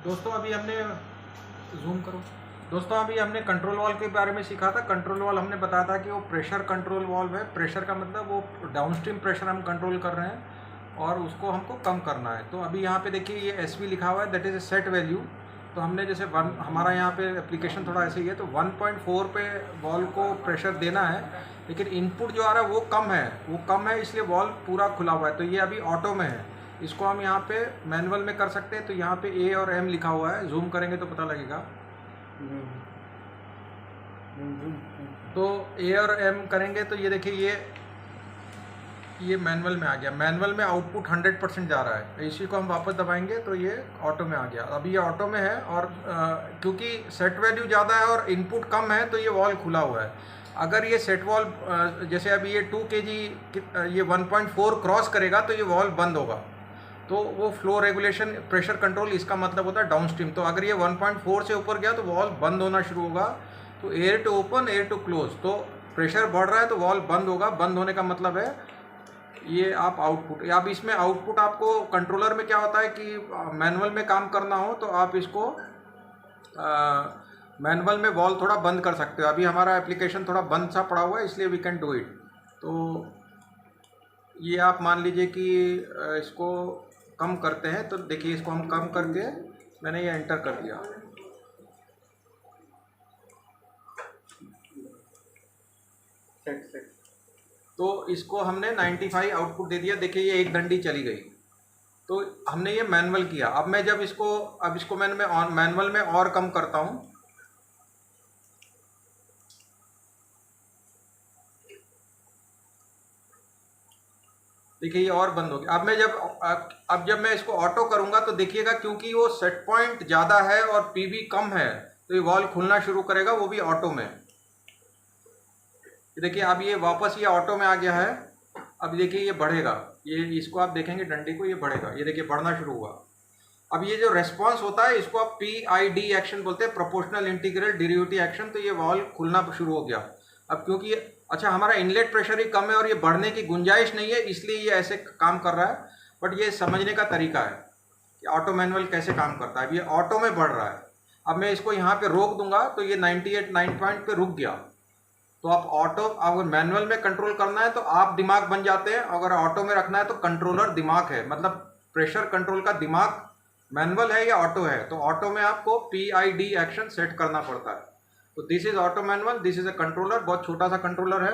दोस्तों अभी हमने जूम करो। दोस्तों अभी हमने कंट्रोल वाल्व के बारे में सीखा था। कंट्रोल वाल्व हमने बताया था कि वो प्रेशर कंट्रोल वाल्व है। प्रेशर का मतलब वो डाउनस्ट्रीम प्रेशर हम कंट्रोल कर रहे हैं और उसको हमको कम करना है। तो अभी यहाँ पे देखिए ये SV लिखा हुआ है, that is a set value. तो हमने जैसे हमारा यहाँ पे एप्लीकेशन थोड़ा ऐसे ही है, तो 1.4 पे वॉल्व को प्रेशर देना है, लेकिन इनपुट जो आ रहा है वो कम है, इसलिए वॉल्व पूरा खुला हुआ है। तो ये अभी ऑटो में है। इसको हम यहाँ पे मैनुअल में कर सकते हैं। तो यहाँ पे A और M लिखा हुआ है, जूम करेंगे तो पता लगेगा। तो A और M करेंगे तो ये देखिए ये मैनुअल में आ गया। मैनुअल में आउटपुट 100% जा रहा है। इसी को हम वापस दबाएंगे तो ये ऑटो में आ गया। अभी ये ऑटो में है और क्योंकि सेट वैल्यू ज़्यादा है और इनपुट कम है तो ये वॉल्व खुला हुआ है। अगर ये सेट वॉल्व जैसे अभी ये 2 kg ये 1.4 क्रॉस करेगा तो ये वॉल्व बंद होगा। तो वो फ्लो रेगुलेशन प्रेशर कंट्रोल इसका मतलब होता है डाउनस्ट्रीम। तो अगर ये 1.4 से ऊपर गया तो वॉल्व बंद होना शुरू होगा। तो air to open, air to close, तो प्रेशर बढ़ रहा है तो वॉल्व बंद होगा। बंद होने का मतलब है ये आप आउटपुट, अब इसमें आउटपुट आपको कंट्रोलर में क्या होता है कि मैनुअल में काम करना हो तो आप इसको मैनुअल में वॉल्व थोड़ा बंद कर सकते हो। अभी हमारा एप्लीकेशन थोड़ा बंद सा पड़ा हुआ है, इसलिए वी कैन डू इट। तो ये आप मान लीजिए कि इसको कम करते हैं। तो देखिए इसको हम कम करके मैंने ये एंटर कर दिया। तो इसको हमने 95 आउटपुट दे दिया। देखिए ये एक डंडी चली गई। तो हमने ये मैनुअल किया। अब मैं जब इसको मैंने मैनुअल में और कम करता हूँ। देखिए ये और बंद हो गया। अब जब मैं इसको ऑटो करूंगा तो देखिएगा, क्योंकि वो सेट पॉइंट ज़्यादा है और पीवी कम है तो ये वॉल्व खुलना शुरू करेगा, वो भी ऑटो में। देखिए अब ये वापस ये ऑटो में आ गया है। अब देखिए ये बढ़ेगा, ये इसको आप देखेंगे डंडी को, ये बढ़ेगा। ये देखिए बढ़ना शुरू हुआ। अब ये जो रेस्पॉन्स होता है इसको आप PID एक्शन बोलते हैं, प्रोपोर्शनल इंटीग्रल डेरिवेटिव एक्शन। तो ये वॉल्व खुलना शुरू हो गया। अब क्योंकि अच्छा हमारा इनलेट प्रेशर ही कम है और ये बढ़ने की गुंजाइश नहीं है, इसलिए ये ऐसे काम कर रहा है। बट ये समझने का तरीका है कि ऑटो मैनुअल कैसे काम करता है। अब ये ऑटो में बढ़ रहा है। अब मैं इसको यहाँ पे रोक दूंगा तो ये 98 पॉइंट पे रुक गया। तो आप ऑटो, अगर मैनुअल में कंट्रोल करना है तो आप दिमाग बन जाते हैं, अगर ऑटो में रखना है तो कंट्रोलर दिमाग है। मतलब प्रेशर कंट्रोल का दिमाग मैनुअल है या ऑटो है। तो ऑटो में आपको PID एक्शन सेट करना पड़ता है। तो this is auto manual, this is a controller. बहुत छोटा सा कंट्रोलर है।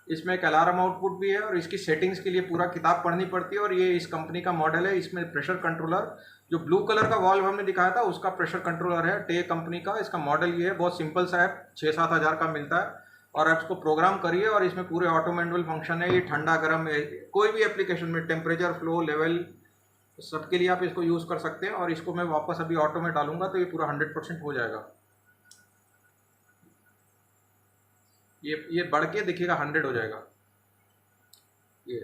इसमें एक अलार्म आउटपुट भी है और इसकी सेटिंग्स के लिए पूरा किताब पढ़नी पड़ती है। और ये इस कंपनी का मॉडल है। इसमें प्रेशर कंट्रोलर जो ब्लू कलर का वॉल्व हमने दिखाया था उसका प्रेशर कंट्रोलर है, टे कंपनी का। इसका मॉडल ये है, बहुत सिंपल सा है, 6-7 हज़ार का मिलता है। और आप इसको प्रोग्राम करिए और इसमें पूरे ऑटो मैनुअल फंक्शन है। ये ठंडा गर्म कोई भी एप्लीकेशन में टेम्परेचर, फ्लो, लेवल सबके लिए आप इसको यूज़ कर सकते हैं। और इसको मैं वापस अभी ऑटो में डालूंगा तो ये पूरा 100% हो जाएगा। ये बढ़ के देखिएगा 100 हो जाएगा ये।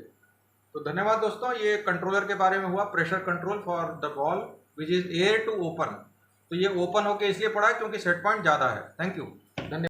तो धन्यवाद दोस्तों। ये कंट्रोलर के बारे में हुआ, pressure control for the valve which is air to open. तो ये ओपन होके इसलिए पड़ा है क्योंकि सेट पॉइंट ज़्यादा है। Thank you.